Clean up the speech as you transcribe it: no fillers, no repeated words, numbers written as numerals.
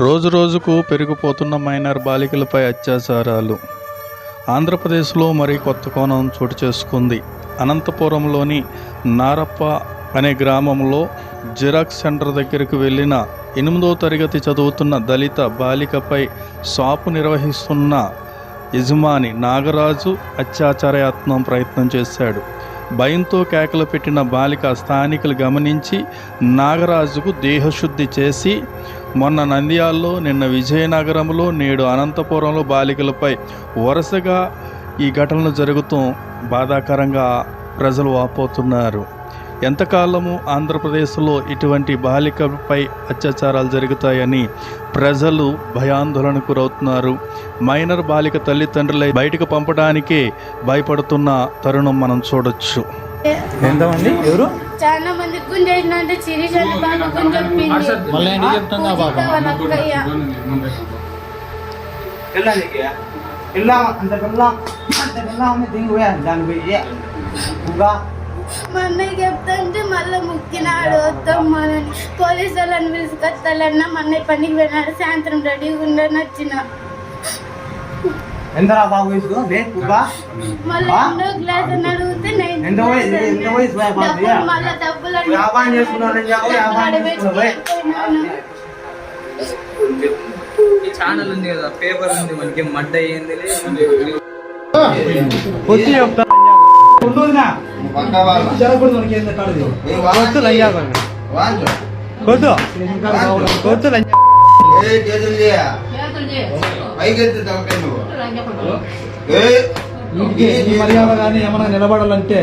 రోజురోజుకు పెరిగిపోతున్న మైనర్ బాలికలపై అత్యాచారాలు. ఆంధ్రప్రదేశ్లో మరీ కొత్త కోణం చోటు చేసుకుంది. అనంతపురంలోని నారప్ప అనే గ్రామంలో జిరాక్స్ సెంటర్ దగ్గరకు వెళ్ళిన 8వ తరగతి చదువుతున్న దళిత బాలికపై షాపు నిర్వహిస్తున్న యజమాని నాగరాజు అత్యాచారయత్నం ప్రయత్నం చేశాడు. భయంతో కేకలు పెట్టిన బాలిక స్థానికులు గమనించి నాగరాజుకు దేహశుద్ధి చేసి మొన్న నంద్యాలలో, నిన్న విజయనగరంలో, నేడు అనంతపురంలో బాలికలపై వరుసగా ఈ ఘటనలు జరుగుతూ బాధాకరంగా ప్రజలు వాపోతున్నారు. ఎంతకాలము ఆంధ్రప్రదేశ్లో ఇటువంటి బాలికలపై అత్యాచారాలు జరుగుతాయని ప్రజలు భయాందోళనకు గురవుతున్నారు. మైనర్ బాలిక తల్లిదండ్రులై బయటకు పంపడానికే భయపడుతున్న తరుణం మనం చూడొచ్చు. ఎంతమంది ఎవరు చాలా మంది గుంజేసినంటే సిరీస్ అని బాగా గుంజొప్పింది. మళ్ళీ ఏంటి చెప్తుందా బాబా మా అన్నయ్య చెప్తాంటే మళ్ళీ ముక్కినాడు వద్దమ్మని పోలీసు వాళ్ళని పిలుచుకొస్తాలన్నా మా అన్నయ్య పనికి పోయినాడు. సాయంత్రం రెడీగా ఉండని వచ్చిన మళ్ళీ 2వ క్లాస్ అని అడిగితే మళ్ళీ డబ్బులు ఛానల్ ఉంది కదా, పేపర్ ఉంది, మనకి మడ్డ అయ్యింది. మర్యాద కానీ ఏమన్నా నిలబడాలంటే